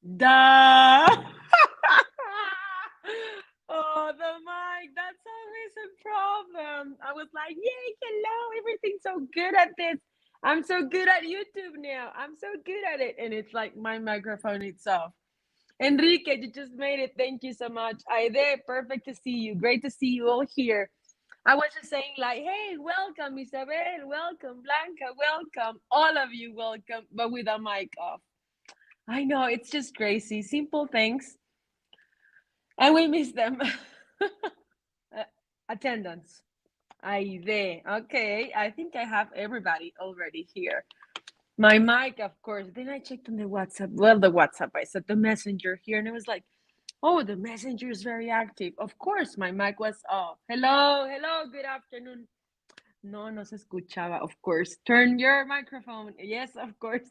Duh. Oh, the mic, that's always a problem. I was like, yay, hello, everything's so good at this. I'm so good at YouTube now. I'm so good at it. And it's like my microphone is off. Enrique, you just made it. Thank you so much. Aide, perfect to see you. Great to see you all here. I was just saying, like, hey, welcome, Isabel, welcome, Blanca, welcome, all of you, welcome, but with a mic off. I know, it's just crazy. Simple things, and we miss them. Attendance. Aide. Okay, I think I have everybody already here. My mic, of course. Then I checked on the WhatsApp. Well, the WhatsApp, I said the messenger here, and it was like, oh, the messenger is very active. Of course, my mic was off. Hello, hello, good afternoon. No se escuchaba, of course. Turn your microphone. Yes, of course.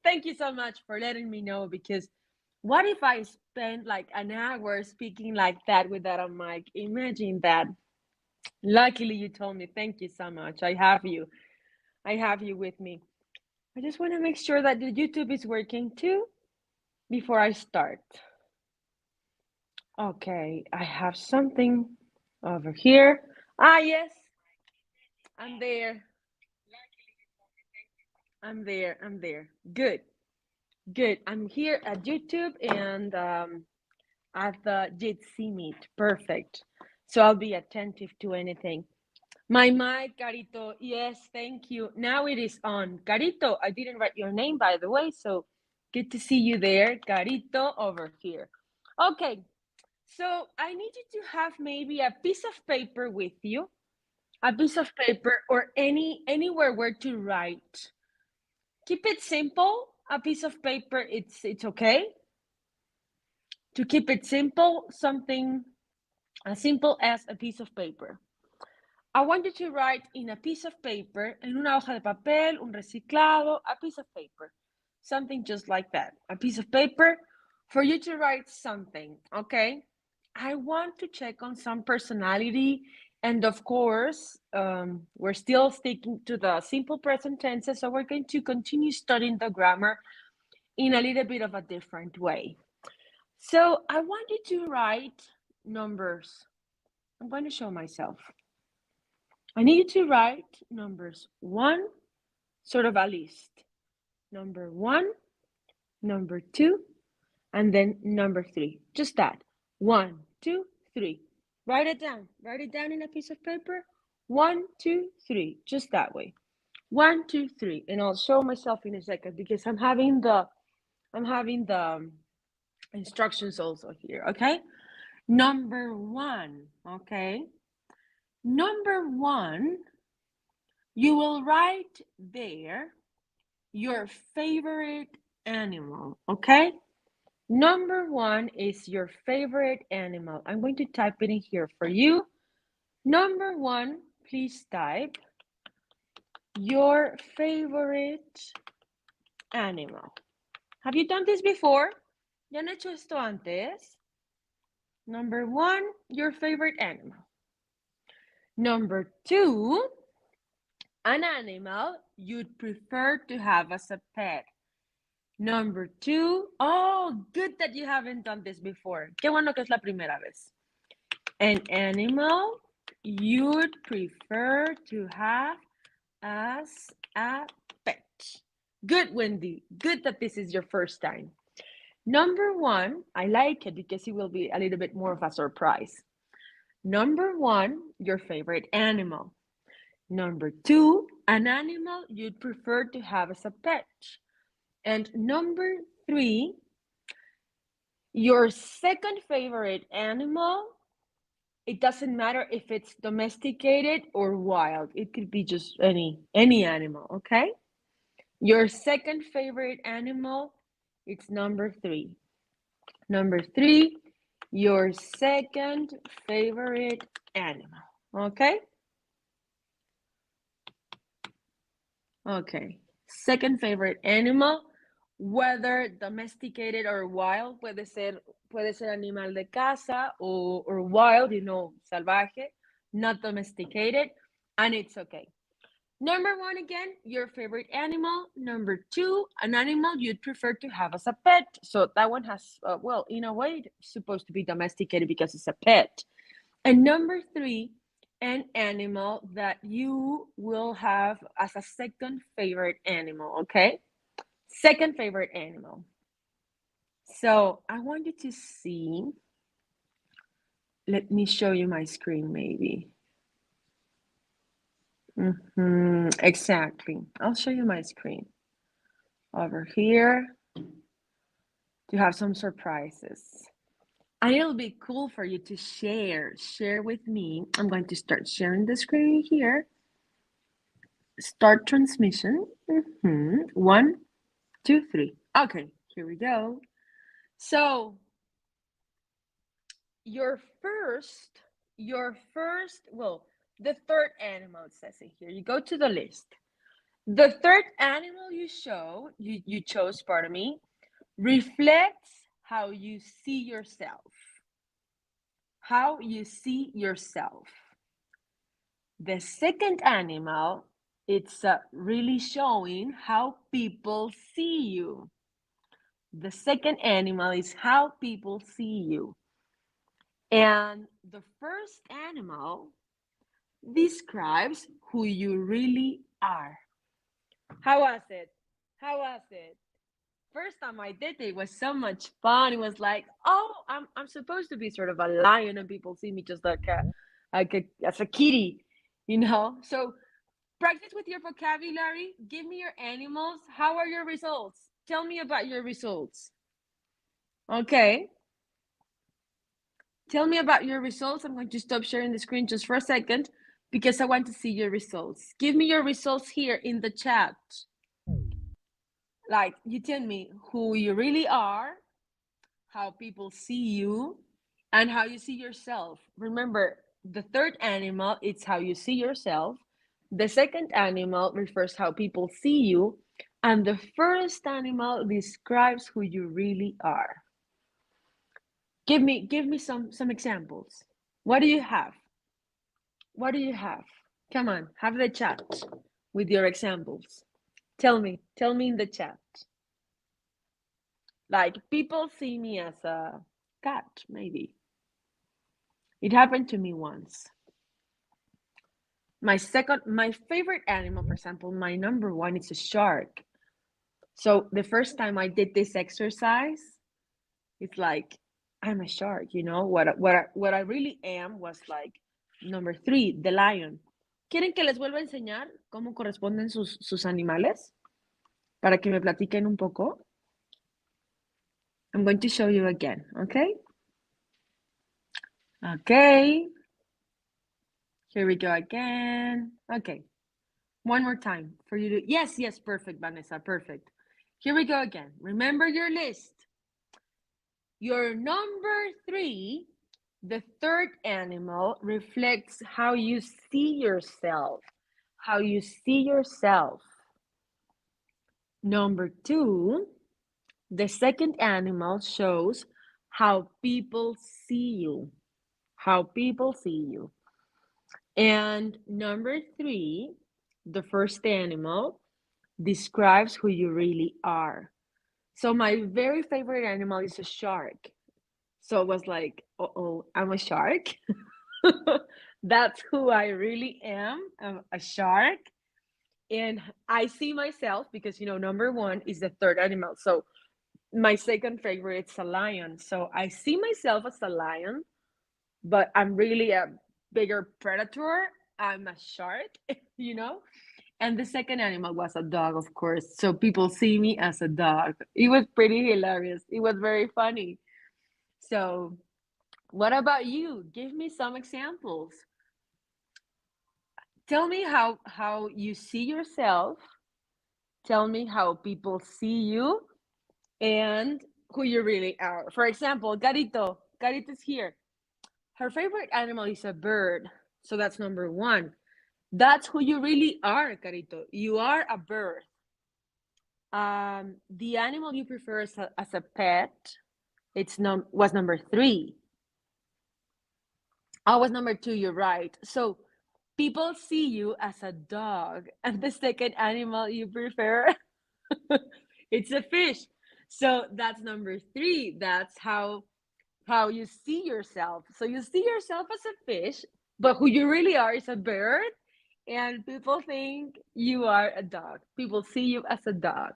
Thank you so much for letting me know, because what if I spend like an hour speaking like that without a mic? Imagine that. Luckily, you told me. Thank you so much. I have you. I have you with me. I just want to make sure that the YouTube is working too before I start. Okay, I have something over here. Ah, yes, I'm there. I'm there. I'm there. Good. Good. I'm here at YouTube and at the Jitsi Meet. Perfect. So I'll be attentive to anything. My mic, Carito. Yes, thank you. Now it is on. Carito, I didn't write your name, by the way, so good to see you there. Carito over here. Okay, so I need you to have maybe a piece of paper with you, a piece of paper or anywhere where to write. Keep it simple. A piece of paper, it's okay. To keep it simple, something as simple as a piece of paper. I want you to write in a piece of paper, en una hoja de papel, un reciclado, a piece of paper. Something just like that. A piece of paper for you to write something, okay? I want to check on some personality. And of course, we're still sticking to the simple present tenses, so we're going to continue studying the grammar in a little bit of a different way. So I want you to write numbers. I'm going to show myself. I need you to write numbers 1, sort of a list. Number 1, number 2, and then number 3. Just that. 1, 2, 3. Write it down. Write it down in a piece of paper. 1, 2, 3. Just that way. 1, 2, 3. And I'll show myself in a second because I'm having the instructions also here, okay? Number 1, okay? Number 1, you will write there your favorite animal, okay? Number 1 is your favorite animal. I'm going to type it in here for you. Number 1, please type your favorite animal. Have you done this before? ¿Ya han hecho esto antes? Number 1, your favorite animal. Number 2, an animal you'd prefer to have as a pet. Number 2, oh, good that you haven't done this before. Qué bueno que es la primera vez. An animal you'd prefer to have as a pet. Good, Wendy. Good that this is your first time. Number 1, I like it because it will be a little bit more of a surprise. Number 1, your favorite animal. Number 2, an animal you'd prefer to have as a pet. And number 3, your second favorite animal. It doesn't matter if it's domesticated or wild. It could be just any animal, okay? Your second favorite animal, it's number 3. Number 3, your second favorite animal, okay? Okay, second favorite animal, whether domesticated or wild, puede ser animal de casa or wild, salvaje, not domesticated, and it's okay. Number one, again, your favorite animal. Number two, an animal you'd prefer to have as a pet. So that one has, well, in a way, it's supposed to be domesticated because it's a pet. And number three, an animal that you will have as a second favorite animal, okay? Second favorite animal. So I want you to see, let me show you my screen maybe. Exactly. I'll show you my screen over here to have some surprises. And it'll be cool for you to share with me. I'm going to start sharing the screen here. Start transmission. 1, 2, 3. Okay, here we go. So your first, well, the third animal, it says it here. You go to the list. The third animal you chose, pardon me, reflects how you see yourself. How you see yourself. The second animal, it's really showing how people see you. The second animal is how people see you. And the first animal describes who you really are. How was it? How was it? First time I did it was so much fun. It was like, oh, I'm supposed to be sort of a lion, and people see me just like as a kitty, you know. So practice with your vocabulary. Give me your animals. How are your results? Tell me about your results. Okay. Tell me about your results. I'm going to stop sharing the screen just for a second because I want to see your results. Give me your results here in the chat. Like, you tell me who you really are, how people see you, and how you see yourself. Remember, the third animal, it's how you see yourself. The second animal refers how people see you. And the first animal describes who you really are. Give me some examples. What do you have? What do you have? Come on, have the chat with your examples. Tell me in the chat. Like, people see me as a cat, maybe. It happened to me once. My favorite animal, for example, my number one is a shark. So the first time I did this exercise, it's like, I'm a shark, you know? What I really am was like number 3, the lion. ¿Quieren que les vuelva a enseñar cómo corresponden sus animales? Para que me platiquen un poco. I'm going to show you again, okay? Okay. Here we go again. Okay. One more time for you to, yes, perfect, Vanessa, perfect. Here we go again. Remember your list. Your number 3, the third animal, reflects how you see yourself. How you see yourself. Number 2, the second animal shows how people see you. How people see you. And number 3, the first animal, describes who you really are. So my very favorite animal is a shark. So it was like, uh-oh, I'm a shark. That's who I really am. I'm a shark. And I see myself because, you know, number 1 is the third animal. So my second favorite is a lion. So I see myself as a lion, but I'm really a bigger predator. I'm a shark, you know? And the second animal was a dog, of course. So people see me as a dog. It was pretty hilarious. It was very funny. So what about you? Give me some examples. Tell me how you see yourself. Tell me how people see you and who you really are. For example, Carito. Carito's here. Her favorite animal is a bird. So that's number 1. That's who you really are, Carito. You are a bird. The animal you prefer as a pet, was number 3. Oh, was number 2, you're right. So People see you as a dog, and the second animal you prefer, it's a fish. So that's number three. That's how you see yourself. So you see yourself as a fish, but who you really are is a bird, and people think you are a dog. People see you as a dog.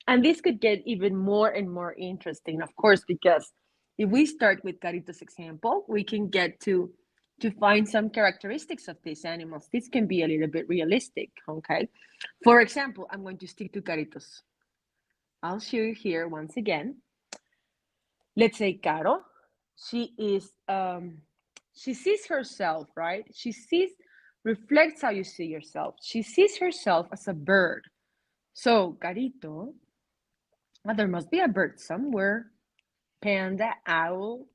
And this could get even more and more interesting, of course, because if we start with Carito's example, we can get to find some characteristics of these animals. This can be a little bit realistic, okay? For example, I'm going to stick to Carito's. I'll show you here once again. Let's say Caro, she is she sees herself, right? She sees, reflects how you see yourself. She sees herself as a bird. So Carito, well, there must be a bird somewhere. Panda, owl,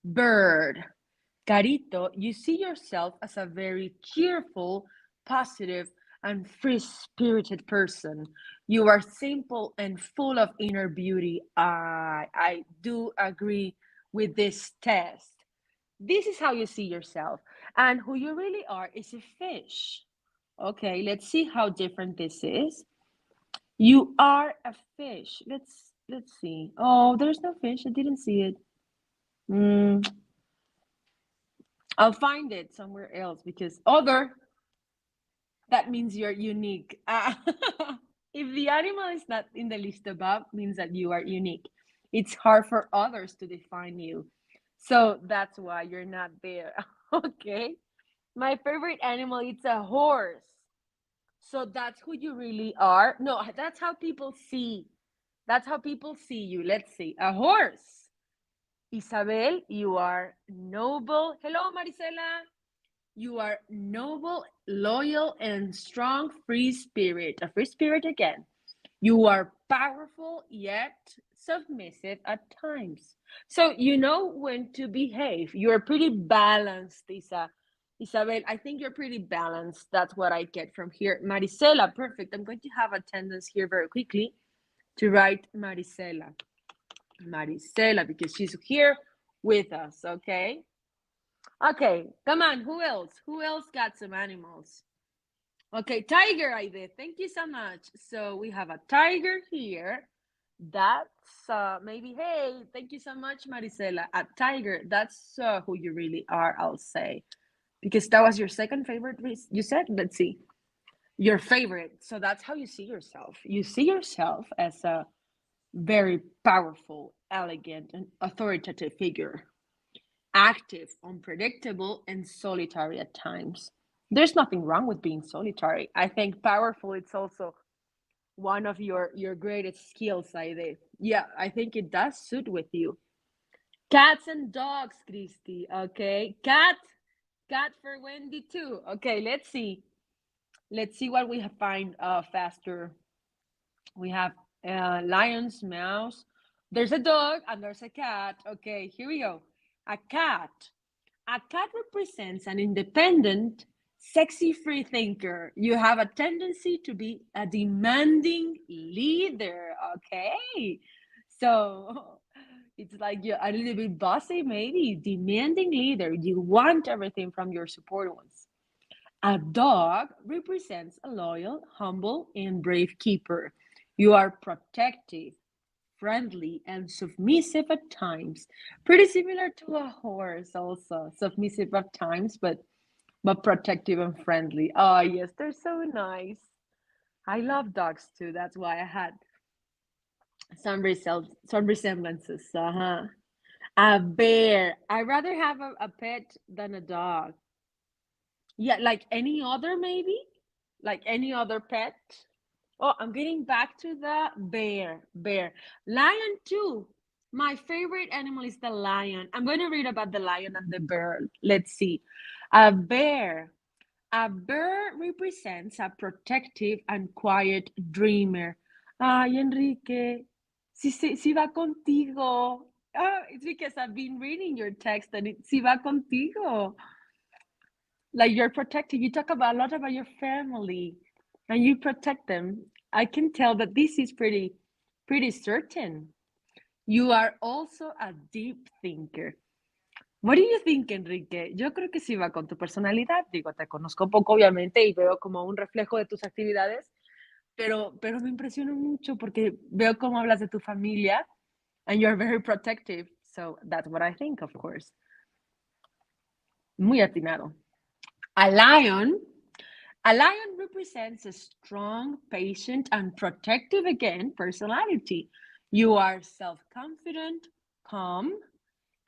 bird. Carito, you see yourself as a very cheerful, positive, and free-spirited person. You are simple and full of inner beauty. I do agree with this test. This is how you see yourself. And who you really are is a fish. Okay, let's see how different this is. You are a fish. Let's see. Oh, there's no fish. I didn't see it. I'll find it somewhere else because other, that means you're unique. If the animal is not in the list above, means that you are unique. It's hard for others to define you. So that's why you're not there. Okay. My favorite animal, it's a horse. So that's who you really are. No, that's how people see. That's how people see you. Let's see. A horse. Isabel, you are noble. Hello, Marisela. You are noble, loyal, and strong, free spirit. A free spirit again. You are powerful yet submissive at times. So you know when to behave. You're pretty balanced, Isabel. I think you're pretty balanced. That's what I get from here. Marisela, perfect. I'm going to have attendance here very quickly to write Marisela. Marisela, because she's here with us, okay? Okay, come on, who else? Who else got some animals? Okay, tiger, I did. Thank you so much. So we have a tiger here. That's maybe, hey, thank you so much, Marisela. A tiger, that's who you really are, I'll say. Because that was your second favorite, you said? Let's see. Your favorite. So that's how you see yourself. You see yourself as a very powerful, elegant, and authoritative figure. Active, unpredictable, and solitary at times. There's nothing wrong with being solitary. I think powerful, it's also one of your greatest skills, Aide. Yeah, I think it does suit with you. Cats and dogs, Christy. Okay, cat for Wendy too. Okay, let's see. Let's see what we have find faster. We have lions, mouse. There's a dog and there's a cat. Okay, here we go. A cat. A cat represents an independent, sexy free thinker. You have a tendency to be a demanding leader. Okay. So it's like you're a little bit bossy, maybe. Demanding leader. You want everything from your support ones. A dog represents a loyal, humble, and brave keeper. You are protective, friendly, and submissive at times. Pretty similar to a horse, also submissive at times, but protective and friendly. Oh yes, they're so nice. I love dogs too. That's why I had some resemblances. Uh-huh. A bear. I'd rather have a pet than a dog. Yeah, like any other, maybe? Like any other pet? Oh, I'm getting back to the bear. Bear. Lion, too. My favorite animal is the lion. I'm going to read about the lion and the bear. Let's see. A bear. A bear represents a protective and quiet dreamer. Ay, Enrique, si va contigo. Oh, it's because I've been reading your text and it si va contigo. Like you're protective. You talk about a lot about your family and you protect them. I can tell that this is pretty certain. You are also a deep thinker. What do you think, Enrique? Yo creo que sí va con tu personalidad. Digo, te conozco poco, obviamente, y veo como un reflejo de tus actividades, pero me impresionó mucho porque veo cómo hablas de tu familia and you're very protective. So that's what I think, of course. Muy atinado. A lion. A lion represents a strong, patient, and protective, again, personality. You are self-confident, calm,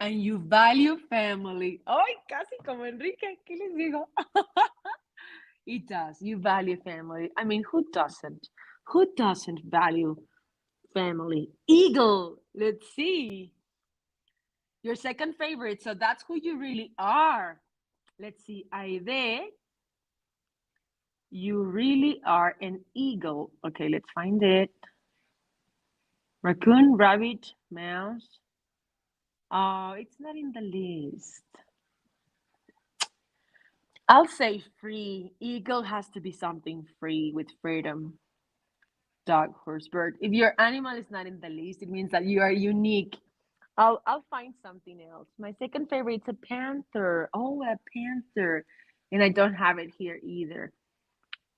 and you value family. Ay, casi como Enrique, ¿qué les digo? It does. You value family. I mean, who doesn't? Who doesn't value family? Eagle. Let's see. Your second favorite. So that's who you really are. Let's see. Aide. You really are an eagle. Okay, let's find it. Raccoon, rabbit, mouse. Oh, it's not in the list. I'll say free. Eagle has to be something free with freedom. Dog, horse, bird. If your animal is not in the list, it means that you are unique. I'll find something else. My second favorite is a panther. Oh, a panther. And I don't have it here either.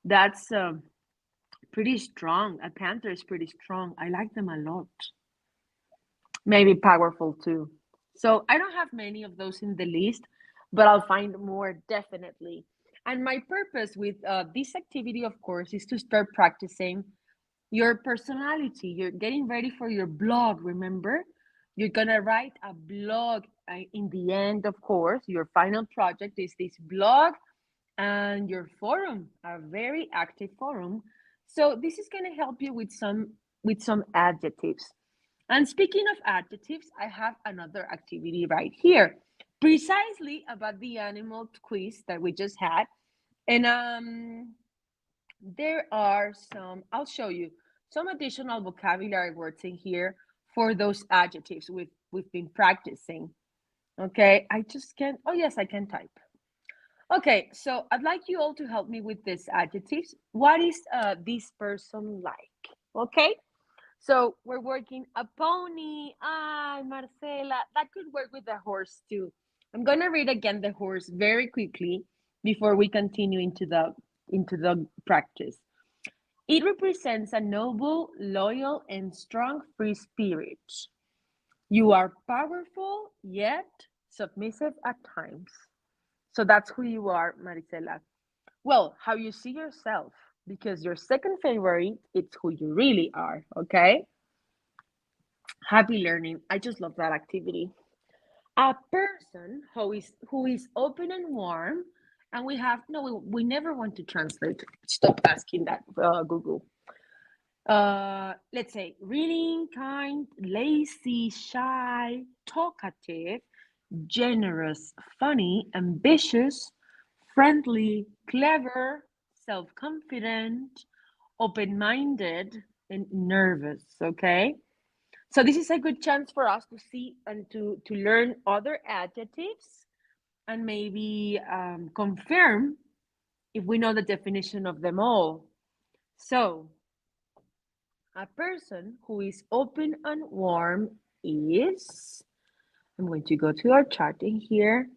That's pretty strong. A panther is pretty strong. I like them a lot. Maybe powerful too. So I don't have many of those in the list, but I'll find more definitely. And my purpose with this activity, of course, is to start practicing your personality. You're getting ready for your blog, remember? You're gonna write a blog in the end, of course. Your final project is this blog and your forum, a very active forum. So this is gonna help you with some adjectives. And speaking of adjectives, I have another activity right here, precisely about the animal quiz that we just had. And there are I'll show you some additional vocabulary words in here for those adjectives we've been practicing. Okay, I just can't, oh yes, I can type. Okay, so I'd like you all to help me with these adjectives. What is this person like? Okay, so we're working a pony. Ah, Marcela, that could work with a horse too. I'm gonna read again the horse very quickly before we continue into the practice. It represents a noble, loyal, and strong free spirit. You are powerful yet submissive at times. So that's who you are, Maricela. Well, how you see yourself, because your second favorite, it's who you really are, okay? Happy learning. I just love that activity. A person who is open and warm, and we have no, we never want to translate. Stop asking that, Google. Let's say reading, kind, lazy, shy, talkative, generous, funny, ambitious, friendly, clever, self-confident, open-minded, and nervous. Okay, so this is a good chance for us to see and to learn other adjectives and maybe confirm if we know the definition of them all. So a person who is open and warm is, I'm going to go to our chart in here.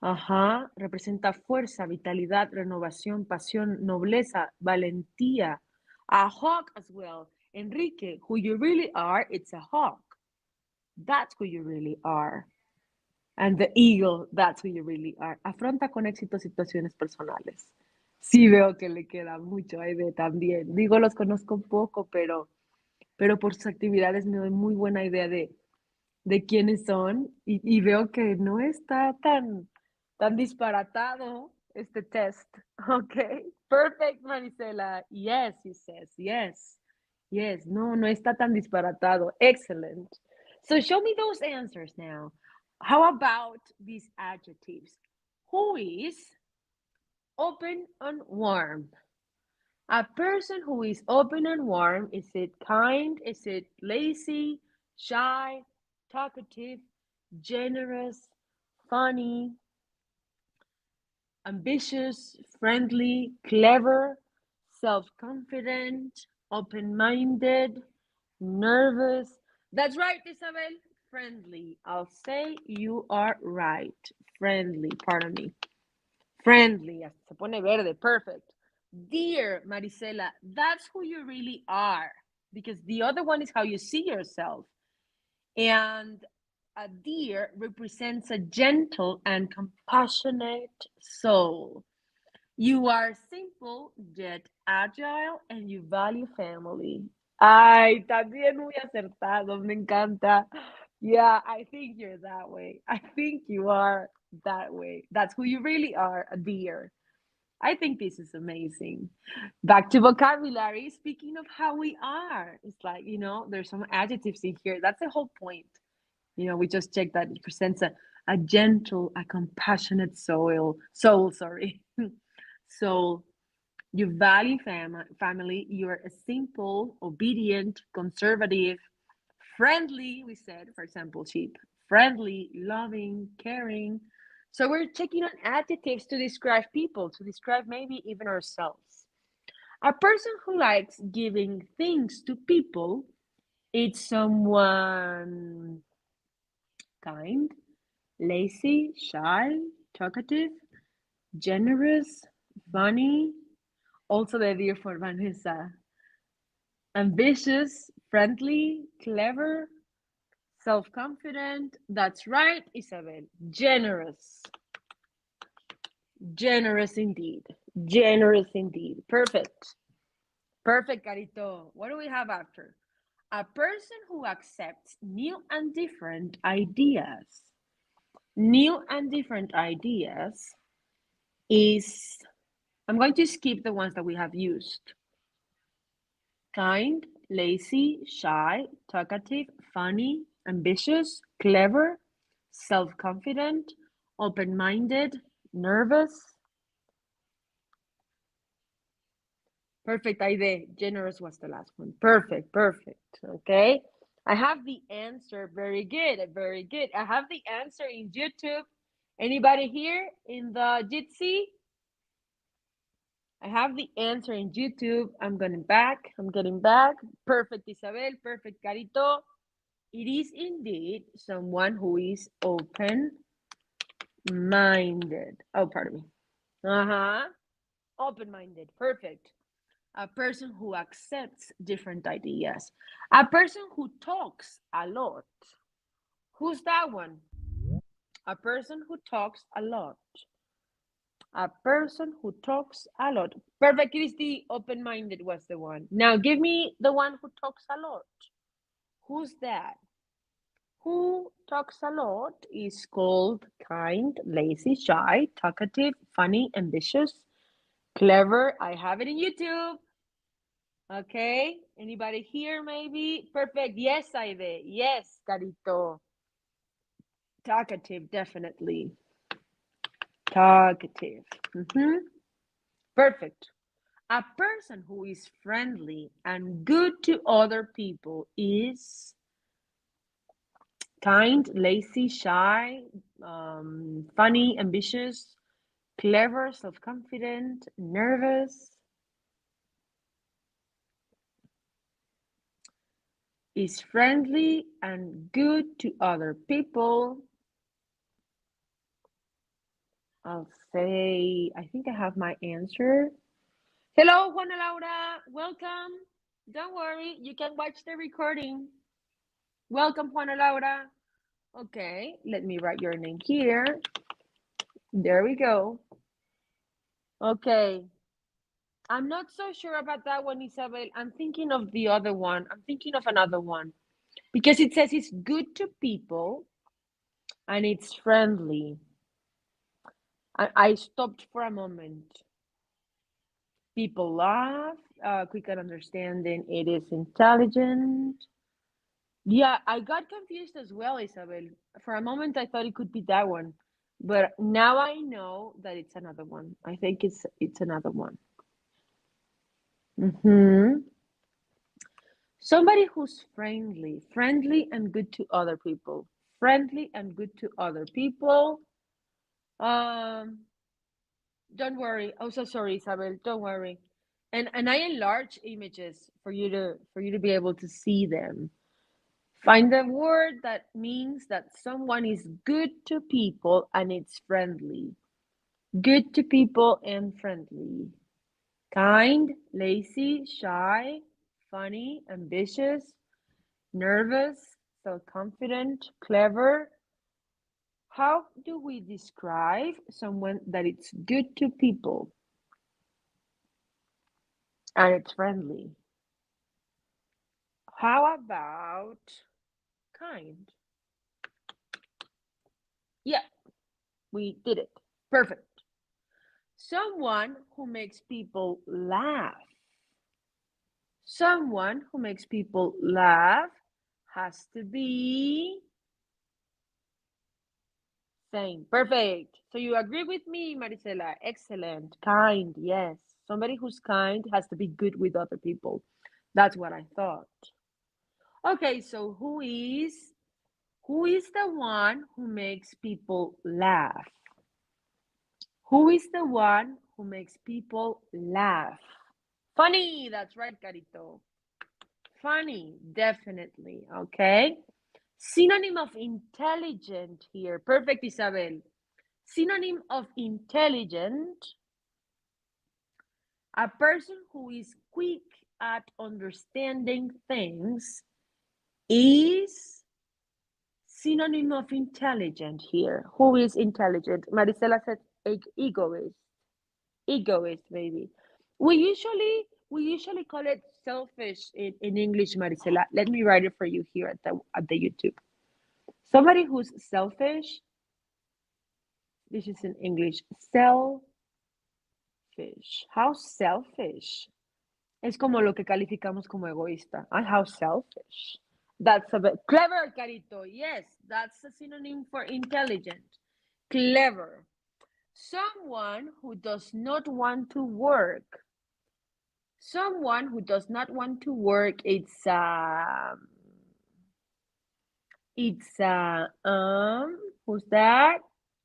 Ajá, representa fuerza, vitalidad, renovación, pasión, nobleza, valentía. A hawk as well. Enrique, who you really are, it's a hawk. That's who you really are. And the eagle, that's who you really are. Afronta con éxito situaciones personales. Sí veo que le queda mucho ahí de también. Digo, los conozco un poco, pero por sus actividades me doy muy buena idea de quiénes son y veo que no está tan disparatado este test. Okay, perfect, Marisela. Yes, he says, yes. Yes, no está tan disparatado. Excellent. So show me those answers now. How about these adjectives? Who is open and warm? A person who is open and warm, is it kind? Is it lazy, shy, talkative, generous, funny, ambitious, friendly, clever, self-confident, open-minded, nervous? That's right, Isabel. friendly. I'll say you are right. Friendly, pardon me. Friendly. Se pone verde. Perfect. Dear Marisela, that's who you really are. Because the other one is how you see yourself. And a deer represents a gentle and compassionate soul. You are simple yet agile and you value family. Ay, también muy acertado, me encanta. Yeah, I think you're that way. I think you are that way. That's who you really are, a deer. I think this is amazing. Back to vocabulary. Speaking of how we are, it's like, there's some adjectives in here. That's the whole point. We just checked that it presents a gentle, a compassionate soul, sorry. So you value family. You're a simple, obedient, conservative, friendly, we said, for example, sheep. Friendly, loving, caring. So we're checking on adjectives to describe people, to describe maybe even ourselves. A person who likes giving things to people is someone kind, lazy, shy, talkative, generous, funny. Also the dear for Vanessa. Ambitious, friendly, clever, self-confident. That's right, Isabel. Generous. Generous indeed. Generous indeed. Perfect. Perfect, Carito. What do we have after? A person who accepts new and different ideas. New and different ideas is, I'm going to skip the ones that we have used. Kind, lazy, shy, talkative, funny, ambitious, clever, self-confident, open-minded, nervous. Perfect idea. Generous was the last one. Perfect, perfect. Okay. I have the answer. Very good, very good. I have the answer in YouTube. Anybody here in the Jitsi? I have the answer in YouTube. I'm getting back. Perfect, Isabel. Perfect, Carito. It is indeed someone who is open-minded. Oh, pardon me. Open-minded. Perfect. A person who accepts different ideas. A person who talks a lot. Who's that one? A person who talks a lot. A person who talks a lot. Perfect, Christy. Open-minded was the one. Now give me the one who talks a lot. Who's that? Who talks a lot is called kind, lazy, shy, talkative, funny, ambitious, clever. I have it in YouTube. Okay. Anybody here maybe? Perfect. Yes, Aide. Yes, Carito. Talkative, definitely. Talkative. Perfect. A person who is friendly and good to other people is kind, lazy, shy, funny, ambitious, clever, self-confident, nervous. Is friendly and good to other people. I'll say, I think I have my answer. Hello, Juana Laura. Welcome. Don't worry, you can watch the recording. Welcome, Juana Laura. Okay, let me write your name here. There we go. Okay. I'm not so sure about that one, Isabel. I'm thinking of the other one. I'm thinking of another one. Because it says it's good to people and it's friendly. I stopped for a moment. People laugh, quick at understanding, it is intelligent. Yeah, I got confused as well, Isabel. For a moment, I thought it could be that one, but now I know that it's another one. I think it's another one. Somebody who's friendly and good to other people. Friendly and good to other people. Don't worry. Oh, so sorry, Isabel. Don't worry. And I enlarge images for you to be able to see them. Find a word that means that someone is good to people and it's friendly. Good to people and friendly. Kind, lazy, shy, funny, ambitious, nervous, self-confident, clever. How do we describe someone that it's good to people and it's friendly? How about kind? Yeah, we did it. Perfect. Someone who makes people laugh. Someone who makes people laugh has to be same. Perfect. So you agree with me, Marisela? Excellent. Kind, yes. Somebody who's kind has to be good with other people. That's what I thought. Okay, so who is the one who makes people laugh? Who is the one who makes people laugh? Funny, that's right, Carito. Funny, definitely. Okay. Synonym of intelligent here. Perfect, Isabel. Synonym of intelligent, a person who is quick at understanding things is synonym of intelligent here. Who is intelligent? Marisela said egoist. Egoist, maybe. We usually call it selfish in English, Marisela. Let me write it for you here at the YouTube. Somebody who's selfish, this is in English, selfish. How selfish? Es como lo que calificamos como egoísta. Ah, how selfish. That's a bit clever, Carito. Yes, that's a synonym for intelligent. Clever. Someone who does not want to work. Someone who does not want to work, who's that?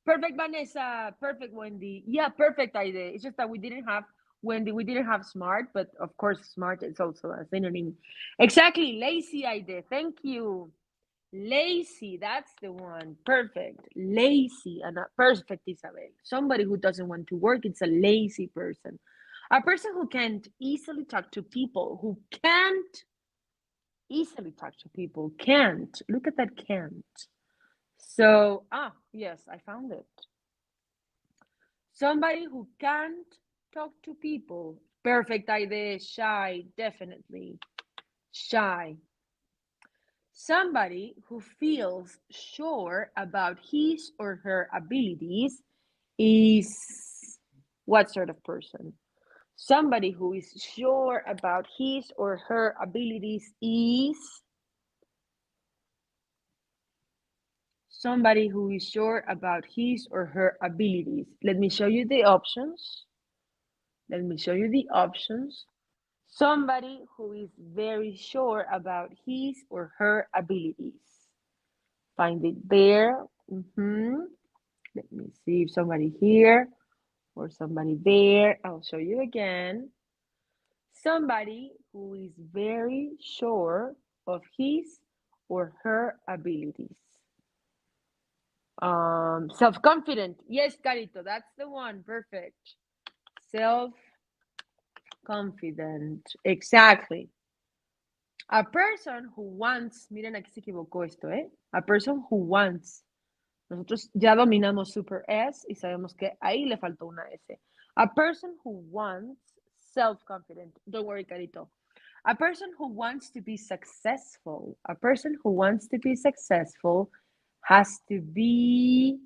Perfect, Vanessa. Perfect, Wendy. Yeah, perfect idea. It's just that we didn't have Wendy. We didn't have smart, but of course, smart is also a synonym. Exactly, lazy idea. Thank you. Lazy, that's the one. Perfect. Lazy and perfect, Isabel. Somebody who doesn't want to work, it's a lazy person. A person who can't easily talk to people, who can't easily talk to people, can't. Look at that can't. So, yes, I found it. Somebody who can't talk to people. Perfect idea. Shy, definitely. Shy. Somebody who feels sure about his or her abilities is what sort of person? Somebody who is sure about his or her abilities is somebody who is sure about his or her abilities. Let me show you the options. Let me show you the options. Somebody who is very sure about his or her abilities. Find it there. Let me see if somebody here or somebody there. I'll show you again. Somebody who is very sure of his or her abilities. Self-confident. Yes, Carito, that's the one. Perfect. Self-confident. Exactly. A person who wants, miren aquí se equivocó esto, ¿eh? A person who wants. Nosotros ya dominamos super S y sabemos que ahí le faltó una S. A person who wants self-confident. Don't worry, Carito. A person who wants to be successful. A person who wants to be successful has to be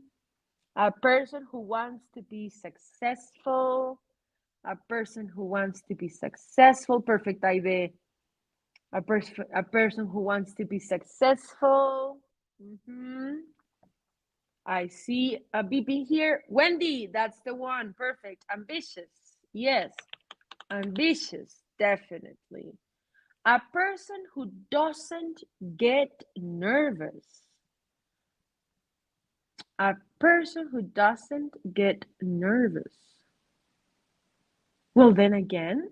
a person who wants to be successful. A person who wants to be successful. Perfect idea. A person who wants to be successful. I see a beeping here. Wendy, that's the one. Perfect. Ambitious. Yes. Ambitious. Definitely. A person who doesn't get nervous. A person who doesn't get nervous. Well, then again,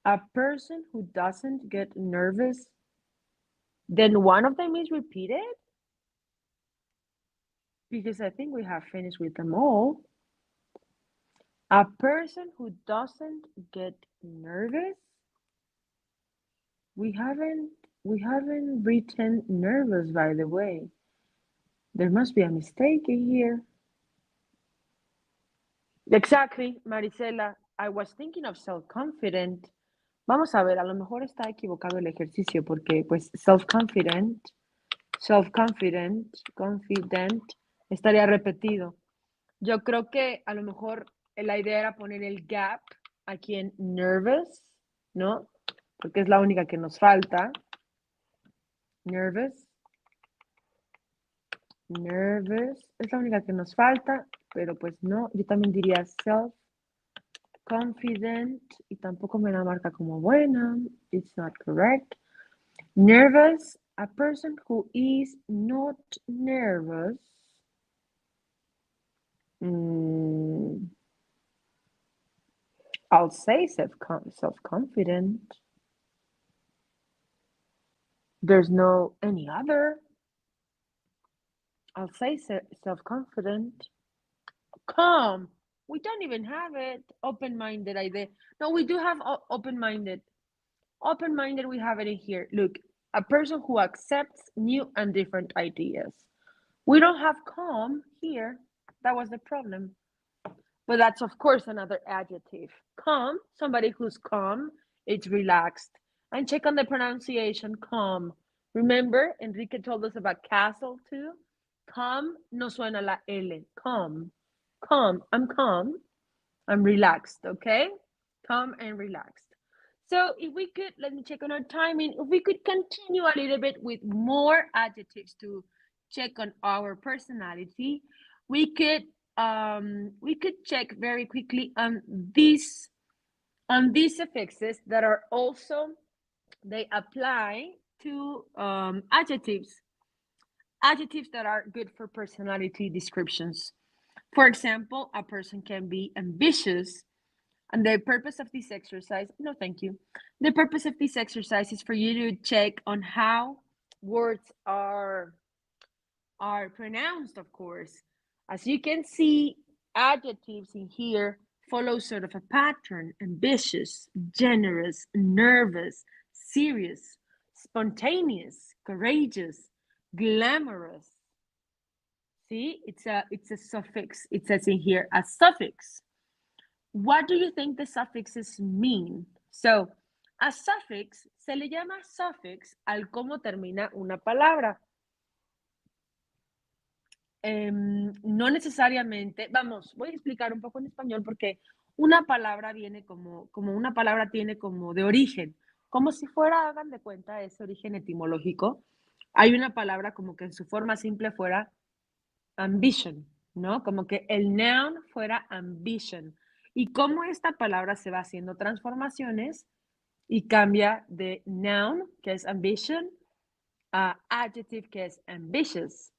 a person who doesn't get nervous Then one of them is repeated? Because I think we have finished with them all. A person who doesn't get nervous? We haven't written nervous, by the way. There must be a mistake in here. Exactly, Marisela. I was thinking of self-confident. Vamos a ver, a lo mejor está equivocado el ejercicio porque pues self-confident, confident, estaría repetido. Yo creo que a lo mejor la idea era poner el gap aquí en nervous, ¿no? Porque es la única que nos falta. Nervous. Es la única que nos falta, pero pues no. Yo también diría self-confident y tampoco me la marca como buena. It's not correct. Nervous, a person who is not nervous. I'll say self-confident. There's no any other. I'll say self-confident. Calm. We don't even have it. Open-minded idea. No, we do have open-minded. Open-minded, we have it in here. Look, a person who accepts new and different ideas. We don't have calm here. That was the problem. But that's, of course, another adjective. Calm, somebody who's calm, it's relaxed. And check on the pronunciation, calm. Remember, Enrique told us about castle too? Calm, no suena la L. Calm. Calm. I'm calm. I'm relaxed, okay? Calm and relaxed. So if we could, let me check on our timing. If we could continue a little bit with more adjectives to check on our personality, we could check very quickly on these affixes that are also, they apply to adjectives that are good for personality descriptions. For example, a person can be ambitious, and the purpose of this exercise, no thank you, the purpose of this exercise is for you to check on how words are pronounced, of course. As you can see, adjectives in here follow sort of a pattern: ambitious, generous, nervous, serious, spontaneous, courageous, glamorous. See, it's a suffix. It says in here a suffix. What do you think the suffixes mean? So, a suffix se le llama suffix al cómo termina una palabra. No necesariamente, vamos, voy a explicar un poco en español porque una palabra viene como una palabra tiene como de origen, como si fuera, hagan de cuenta, ese origen etimológico. Hay una palabra como que en su forma simple fuera ambition, ¿no? Como que el noun fuera ambition. Y cómo esta palabra se va haciendo transformaciones y cambia de noun, que es ambition, a adjective, que es ambitious.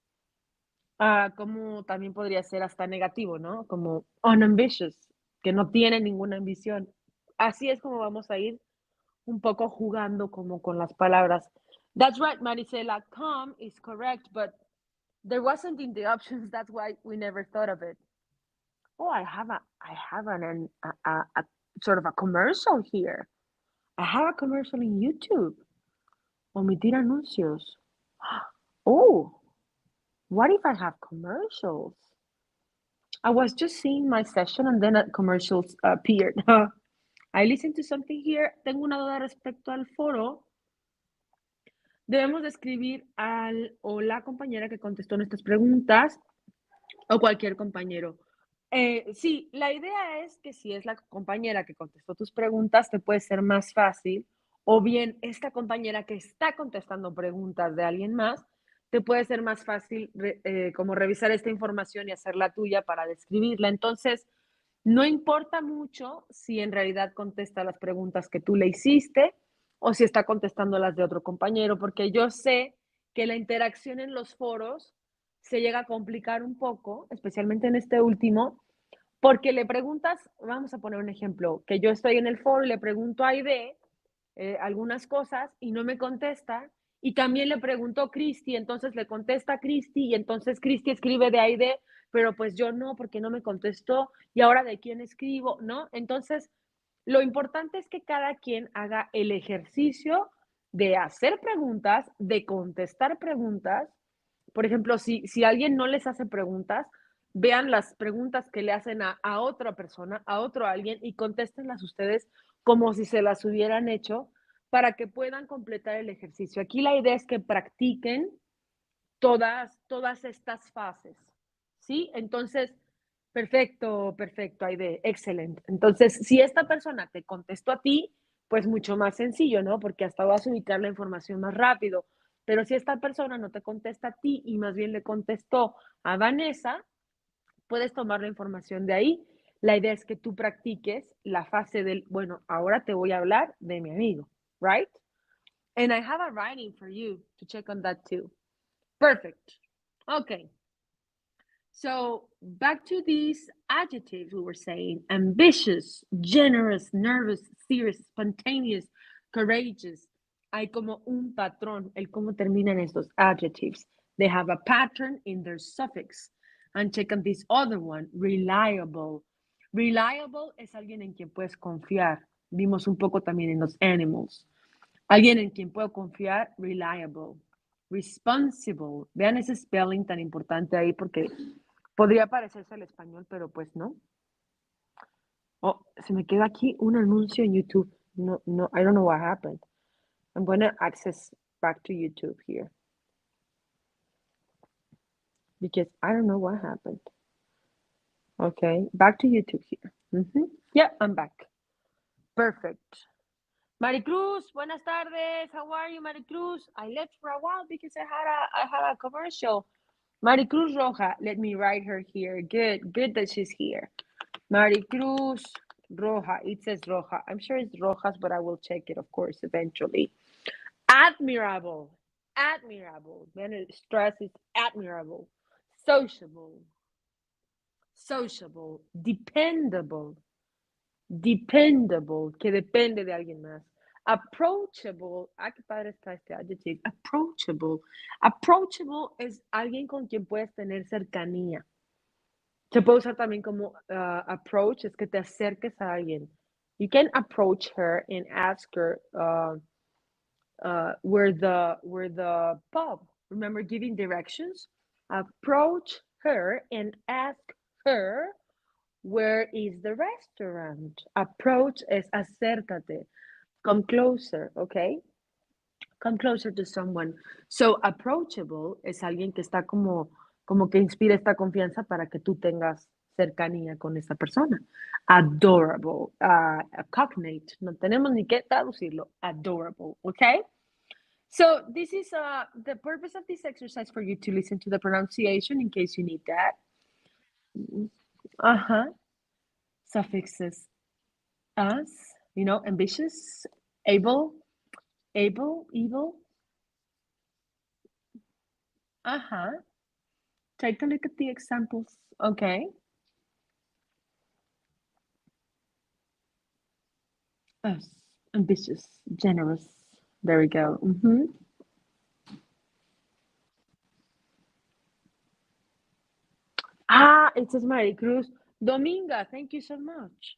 Como también podría ser hasta negativo, ¿no? Como unambitious, que no tiene ninguna ambición. Así es como vamos a ir un poco jugando como con las palabras. That's right, Marisela. Calm is correct, but there wasn't in the options. That's why we never thought of it. Oh, I have a sort of a commercial here. I have a commercial in YouTube. Omitir anuncios. Oh, what if I have commercials? I was just seeing my session and then commercials appeared. I listened to something here. Tengo una duda respecto al foro. Debemos de escribir al o la compañera que contestó nuestras preguntas o cualquier compañero. Sí, la idea es que si es la compañera que contestó tus preguntas, te puede ser más fácil, o bien esta compañera que está contestando preguntas de alguien más, te puede ser más fácil como revisar esta información y hacer la tuya para describirla. Entonces, no importa mucho si en realidad contesta las preguntas que tú le hiciste o si está contestando las de otro compañero, porque yo sé que la interacción en los foros se llega a complicar un poco, especialmente en este último, porque le preguntas, vamos a poner un ejemplo, que yo estoy en el foro y le pregunto a Aide algunas cosas y no me contesta, Y también le preguntó Cristi, entonces le contesta Cristi y entonces Cristi escribe de Aide, pero pues yo no, porque no me contestó y ahora de quién escribo, ¿no? Entonces, lo importante es que cada quien haga el ejercicio de hacer preguntas, de contestar preguntas. Por ejemplo, si alguien no les hace preguntas, vean las preguntas que le hacen a otra persona, a otro alguien y contéstenlas ustedes como si se las hubieran hecho para que puedan completar el ejercicio. Aquí la idea es que practiquen todas estas fases, ¿sí? Entonces, perfecto, perfecto, Aide, excelente. Entonces, si esta persona te contestó a ti, pues mucho más sencillo, ¿no? Porque hasta vas a ubicar la información más rápido. Pero si esta persona no te contesta a ti y más bien le contestó a Vanessa, puedes tomar la información de ahí. La idea es que tú practiques la fase del, bueno, ahora te voy a hablar de mi amigo, right? And I have a writing for you to check on that too. Perfect. Okay. So back to these adjectives we were saying: ambitious, generous, nervous, serious, spontaneous, courageous. Hay como un patrón, el cómo terminan estos adjectives. They have a pattern in their suffix. And check on this other one: reliable. Reliable es alguien en quien puedes confiar. Vimos un poco también en los animals. Alguien en quien puedo confiar, reliable. Responsible. Vean ese spelling tan importante ahí porque podría parecerse al español, pero pues no. Oh, se me queda aquí un anuncio en YouTube. No, no, I don't know what happened. I'm going to access back to YouTube here. Because I don't know what happened. Okay, back to YouTube here. Yeah, I'm back. Perfect. Maricruz, buenas tardes. How are you, Maricruz? I left for a while because I had a commercial. Maricruz Roja, let me write her here. Good that she's here. Maricruz Roja. It says Roja. I'm sure it's Rojas, but I will check it, of course, eventually. Admirable. Admirable. Then it stresses admirable. Sociable. Sociable. Dependable. Dependable, que depende de alguien más. Approachable. Ah, qué padre está este adjective. Approachable. Approachable es alguien con quien puedes tener cercanía. Se puede usar también como approach, es que te acerques a alguien. You can approach her and ask her where the pub. Remember giving directions? Approach her and ask her where is the restaurant. Approach es acércate. Come closer, okay? Come closer to someone. So approachable es alguien que está como que inspira esta confianza para que tú tengas cercanía con esta persona. Adorable, cognate, no tenemos ni que traducirlo. Adorable, okay? So this is the purpose of this exercise for you to listen to the pronunciation in case you need that. Suffixes as, ambitious, able, evil. Take a look at the examples, okay? Us, ambitious, generous. There we go. It says Maricruz. Dominga, thank you so much.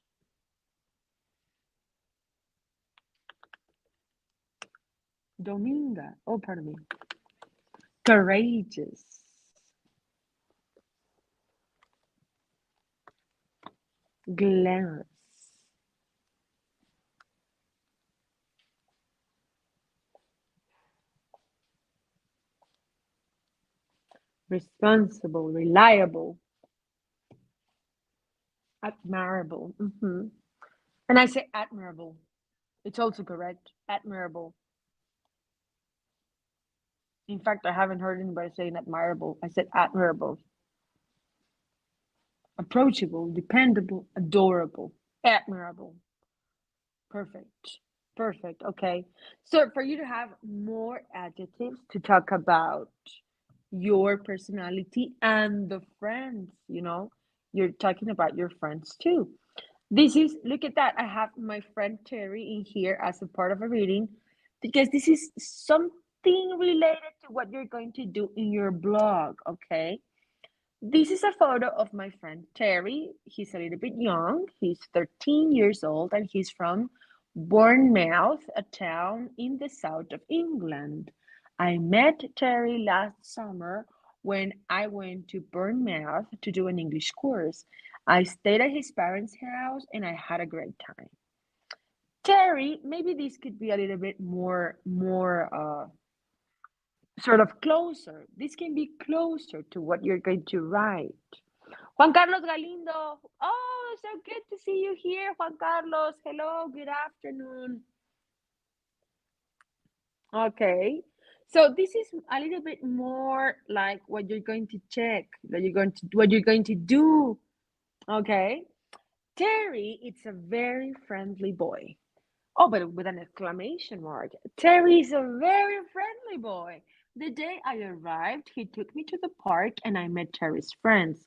Dominga, oh, pardon me. Courageous. Glamorous. Responsible, reliable. Admirable. And I say admirable. It's also correct. Admirable. In fact, I haven't heard anybody saying admirable. I said admirable. Approachable, dependable, adorable, admirable. Perfect. Perfect. Okay. So for you to have more adjectives to talk about your personality and the friends, you're talking about your friends too. Look at that. I have my friend Terry in here as a part of a reading because this is something related to what you're going to do in your blog, okay? This is a photo of my friend Terry. He's a little bit young. He's 13 years old and he's from Bournemouth, a town in the south of England. I met Terry last summer when I went to Bournemouth to do an English course. I stayed at his parents' house and I had a great time. Terry, maybe this could be a little bit more sort of closer. This can be closer to what you're going to write. Juan Carlos Galindo. Oh, so good to see you here, Juan Carlos. Hello, good afternoon. Okay. So this is a little bit more like what you're going to check, what you're going to do. Okay. Terry, it's a very friendly boy. Oh, but with an exclamation mark. Terry is a very friendly boy. The day I arrived, he took me to the park and I met Terry's friends.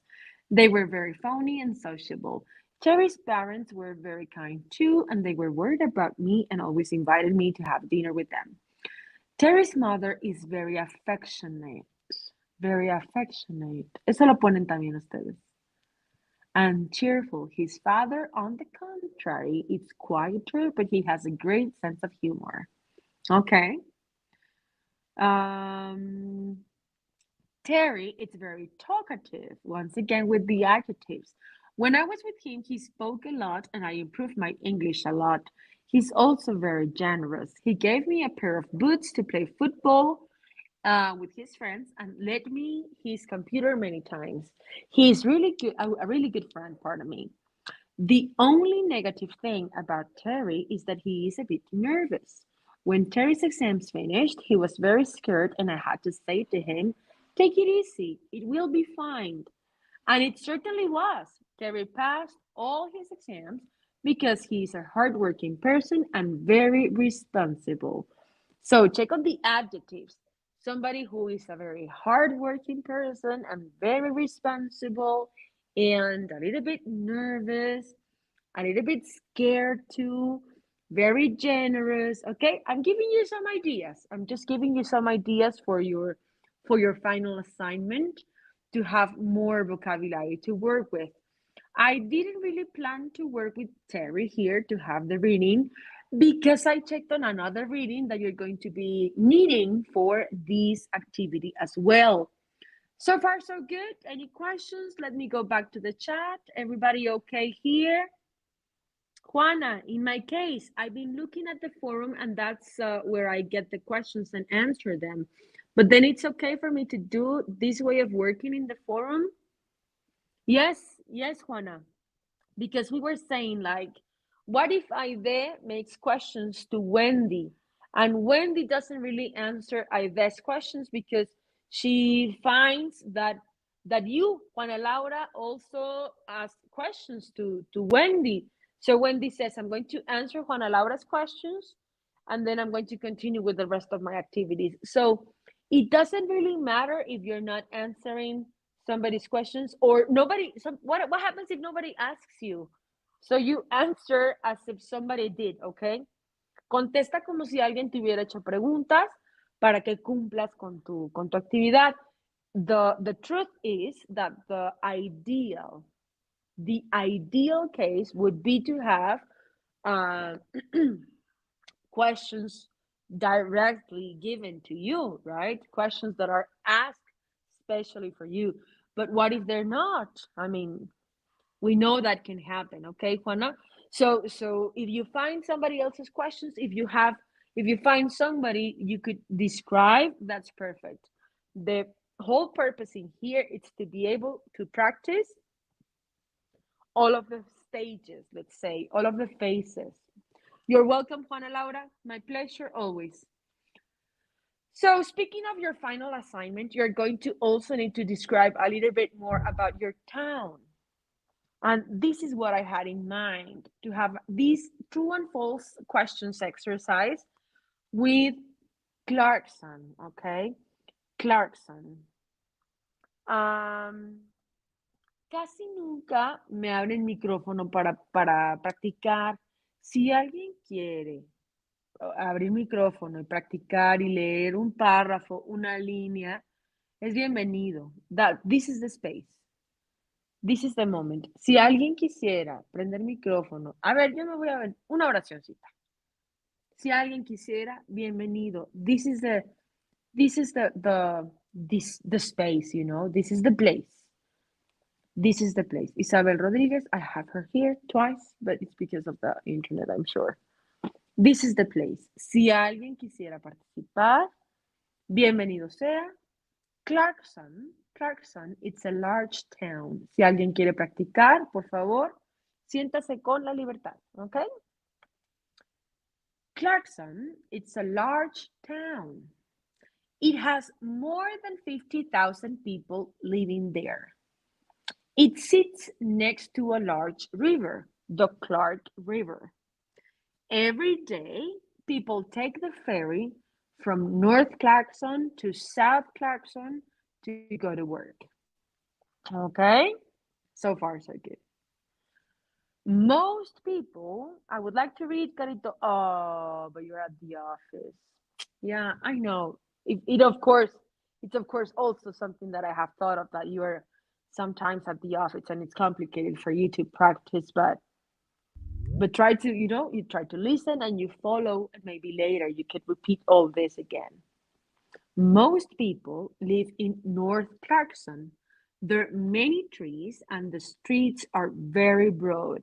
They were very funny and sociable. Terry's parents were very kind too, and they were worried about me and always invited me to have dinner with them. Terry's mother is very affectionate. Very affectionate. Eso lo ponen también ustedes. And cheerful. His father, on the contrary, is quieter, but he has a great sense of humor. Okay. Um, Terry is very talkative, once again with the adjectives. When I was with him, he spoke a lot and I improved my English a lot. He's also very generous. He gave me a pair of boots to play football with his friends and lent me his computer many times. He's really good, a really good friend, pardon me. The only negative thing about Terry is that he is a bit nervous. When Terry's exams finished, he was very scared, and I had to say to him, "Take it easy, it will be fine." And it certainly was. Terry passed all his exams because he's a hardworking person and very responsible. So check on the adjectives. Somebody who is a very hardworking person and very responsible and a little bit nervous, a little bit scared too, very generous. Okay, I'm giving you some ideas. I'm just giving you some ideas for your final assignment to have more vocabulary to work with. I didn't really plan to work with Terry here to have the reading because I checked on another reading that you're going to be needing for this activity as well. So far, so good. Any questions? Let me go back to the chat. Everybody okay here? Juana, in my case, I've been looking at the forum and that's where I get the questions and answer them. But then it's okay for me to do this way of working in the forum? Yes, yes, Juana. Because we were saying like, what if Aide makes questions to Wendy and Wendy doesn't really answer Aide's questions because she finds that you, Juana Laura, also ask questions to Wendy. So Wendy says, I'm going to answer Juana Laura's questions and then I'm going to continue with the rest of my activities. So it doesn't really matter if you're not answering somebody's questions or nobody, what happens if nobody asks you? So you answer as if somebody did, okay? Contesta como si alguien te hubiera hecho preguntas para que cumplas con tu actividad. The truth is that the ideal case would be to have questions directly given to you, right? Questions that are asked especially for you. But what if they're not? I mean, we know that can happen, okay, Juana? So if you find somebody else's questions, if you find somebody you could describe, that's perfect. The whole purpose in here is to be able to practice all of the stages, let's say, all of the phases. You're welcome, Juana Laura. My pleasure always. So speaking of your final assignment, you're going to also need to describe a little bit more about your town. And this is what I had in mind, to have this true and false questions exercise with Clarkson, okay? Clarkson. Casi nunca me abren micrófono para practicar. Si alguien quiere abrir micrófono y practicar y leer un párrafo, una línea, es bienvenido. This is the space. This is the moment. Si alguien quisiera prender micrófono, a ver, yo me voy a ver una oracióncita. Si alguien quisiera, bienvenido. This is the space, you know. This is the place. This is the place. Isabel Rodriguez, I have her here twice, but it's because of the internet, I'm sure. This is the place. Si alguien quisiera participar, bienvenido sea. Clarkson, it's a large town. Si alguien quiere practicar, por favor, siéntase con la libertad, ¿ok? Clarkson, it's a large town. It has more than 50,000 people living there. It sits next to a large river, the Clark River. Every day, people take the ferry from North Clarkson to South Clarkson to go to work. Okay? So far, so good. Most people, I would like to read, Carito. Oh, but you're at the office. Yeah, I know. It's of course also something that I have thought of, that you are sometimes at the office and it's complicated for you to practice, but try to, you try to listen and you follow, and maybe later you could repeat all this again. Most people live in North Clarkson. There are many trees and the streets are very broad.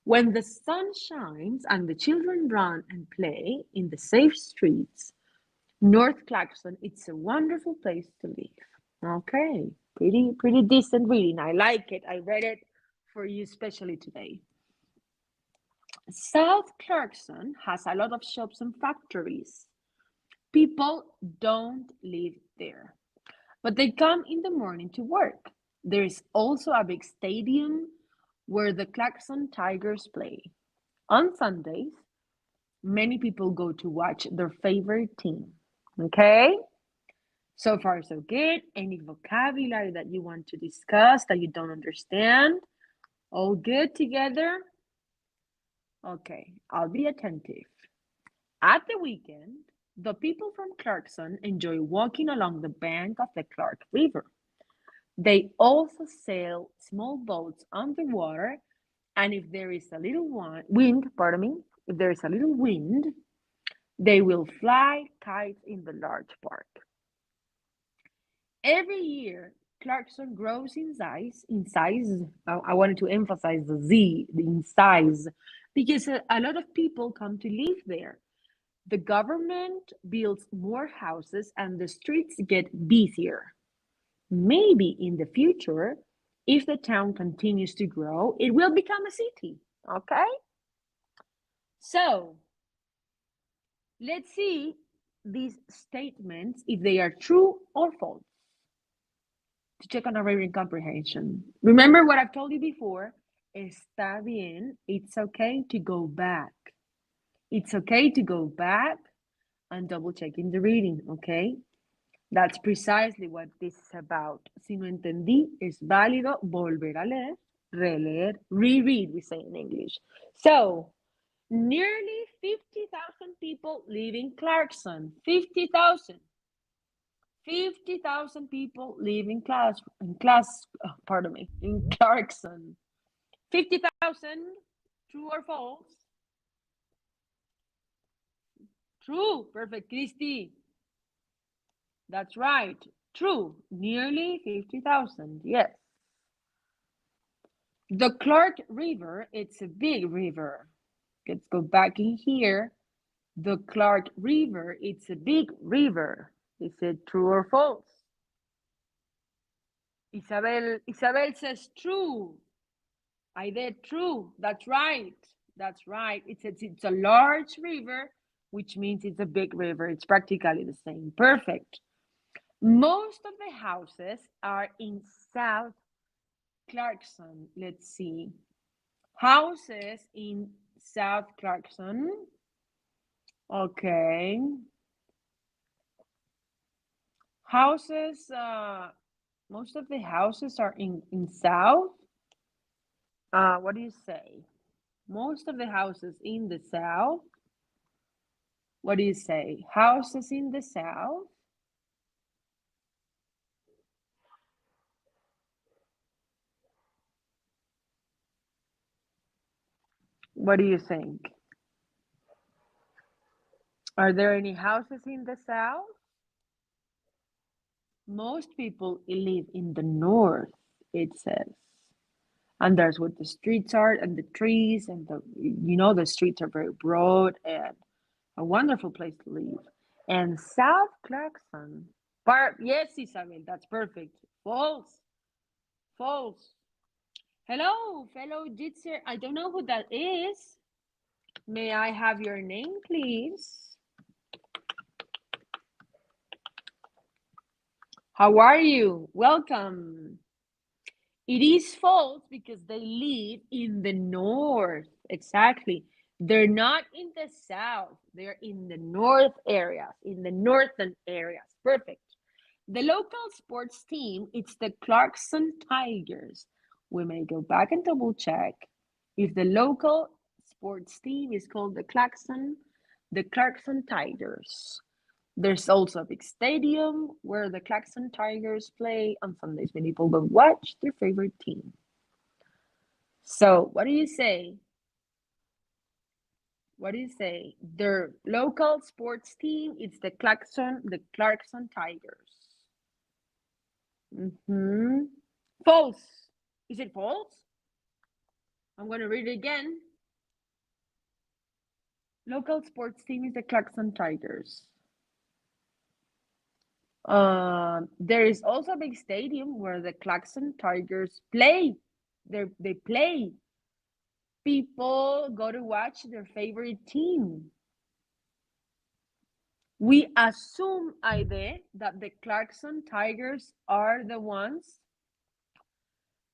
When the sun shines and the children run and play in the safe streets, North Clarkson, it's a wonderful place to live. Okay, pretty decent reading. I like it. I read it for you especially today. South Clarkson has a lot of shops and factories. People don't live there, but they come in the morning to work. There is also a big stadium where the Clarkson Tigers play. On Sundays, many people go to watch their favorite team. Okay? So far, so good. Any vocabulary that you want to discuss that you don't understand? All good together? Okay, I'll be attentive. At the weekend, the people from Clarkson enjoy walking along the bank of the Clark River. They also sail small boats on the water, and if there is a little wind, if there is a little wind, they will fly kites in the large park. Every year, Clarkson grows in size. I wanted to emphasize the Z, in size, because a lot of people come to live there. The government builds more houses and the streets get busier. Maybe in the future, if the town continues to grow, it will become a city. Okay? So, let's see these statements if they are true or false to check on our reading comprehension. Remember what I've told you before. Está bien. It's okay to go back. It's okay to go back and double checking the reading, okay? That's precisely what this is about. Si no entendí, es válido volver a leer, releer, reread, we say in English. So, nearly 50,000 people live in Clarkson. 50,000. 50,000 people live in Clarkson. 50,000, true or false? True, perfect, Christy. That's right, true, nearly 50,000, yes. The Clark River, it's a big river. Let's go back in here. The Clark River, it's a big river. Is it true or false? Isabel says true. I did true. That's right. That's right. It's a large river, which means it's a big river. It's practically the same. Perfect. Most of the houses are in South Clarkson. Let's see. Houses in South Clarkson. Okay. Houses, most of the houses are in South. What do you say? Most of the houses in the South. What do you say? Houses in the south? What do you think? Are there any houses in the south? Most people live in the north, it says. And there's what the streets are and the trees and the streets are very broad and a wonderful place to live. And South Clarkson. Yes, Isabel, that's perfect. False. False. Hello, fellow Jitzer. I don't know who that is. May I have your name, please? How are you? Welcome. It is false because they live in the north. Exactly. They're not in the south. They're in the north areas, in the northern areas. Perfect. The local sports team, it's the Clarkson Tigers. We may go back and double check if the local sports team is called the Clarkson Tigers. There's also a big stadium where the Clarkson Tigers play on Sundays when people go watch their favorite team. So, what do you say? What do you say? Their local sports team, it's the Clarkson Tigers. False. Is it false? I'm going to read it again. Local sports team is the Clarkson Tigers. There is also a big stadium where the Clarkson Tigers play. They play. People go to watch their favorite team. We assume, Aide, that the Clarkson Tigers are the ones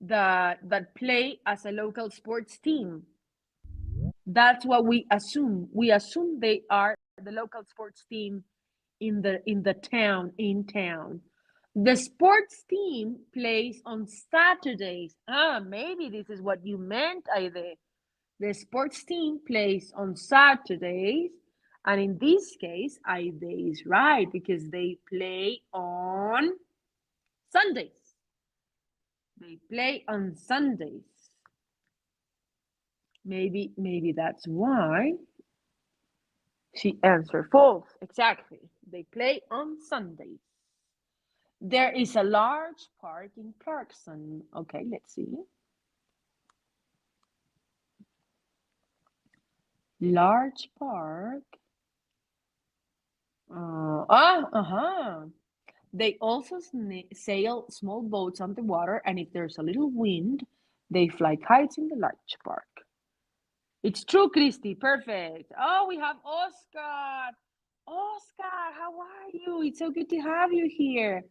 that play as a local sports team. That's what we assume. We assume they are the local sports team in town. The sports team plays on Saturdays. Maybe this is what you meant, Aide. The sports team plays on Saturdays, and in this case, Aide is right because they play on Sundays. They play on Sundays. Maybe that's why she answered false. Exactly. They play on Sundays. There is a large park in Clarkson. Okay, let's see. Large park. They also sail small boats on the water, and if there's a little wind, they fly kites in the large park. It's true, Christy. Perfect. Oh, we have Oscar. Oscar, how are you? It's so good to have you here.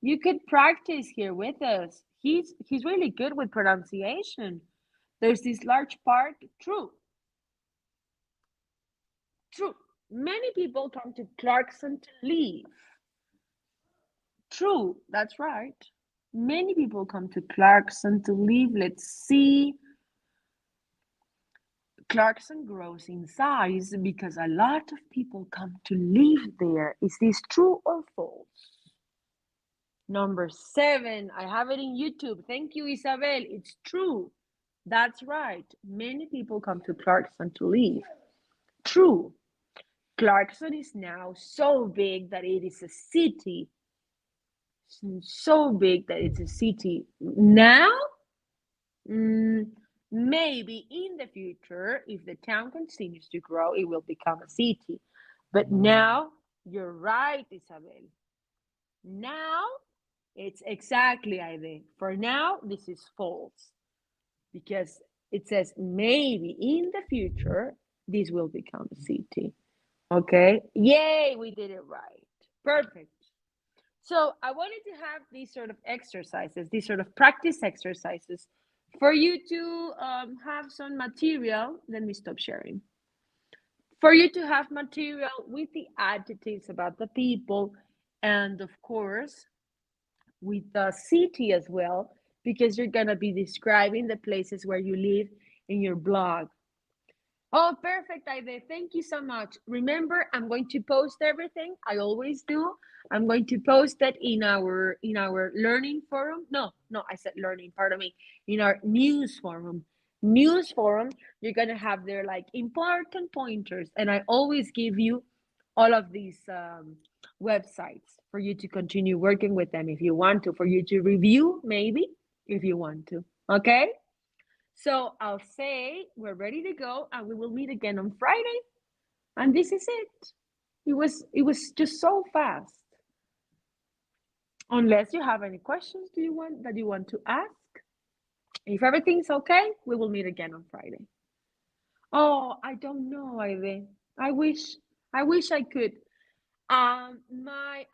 You could practice here with us. He's really good with pronunciation. There's this large park. True. True. Many people come to Clarkson to live. True. That's right. Many people come to Clarkson to live. Let's see. Clarkson grows in size because a lot of people come to live there. Is this true or false? Number 7, I have it in YouTube. Thank you, Isabel. It's true. That's right. Many people come to Clarkson to live. True. Clarkson is now so big that it is a city. So big that it's a city. Now, maybe in the future, if the town continues to grow, it will become a city. But now, you're right, Isabel. Now, it's exactly Ivy. For now, this is false because it says maybe in the future, this will become a city. Okay. Yay, we did it right. Perfect. So I wanted to have these sort of exercises, these sort of practice exercises for you to have some material. Let me stop sharing. For you to have material with the adjectives about the people and, of course, with the city as well, because you're going to be describing the places where you live in your blog. Oh, perfect, Aide. Thank you so much. Remember, I'm going to post everything. I always do. I'm going to post it in our learning forum. No, no, I said learning, pardon me. In our news forum. News forum, you're gonna have their like important pointers, and I always give you all of these websites for you to continue working with them if you want to, for you to review, maybe if you want to. Okay? So I'll say we're ready to go and we will meet again on Friday. And this is it. It was just so fast. Unless you have any questions that you want to ask. If everything's okay, we will meet again on Friday. Oh, I don't know, Ivy. I wish I wish I could. My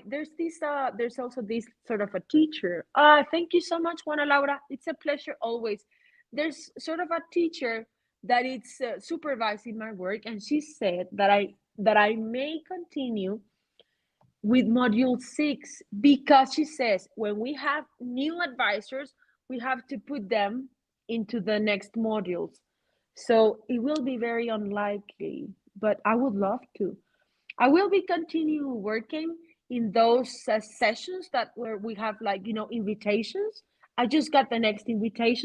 there's also this sort of a teacher. Thank you so much, Juana Laura. It's a pleasure always. There's sort of a teacher that it's supervising my work, and she said that I may continue with module 6 because she says when we have new advisors, we have to put them into the next modules. So it will be very unlikely, but I would love to. I will be continue working in those sessions that where we have like invitations. I just got the next invitation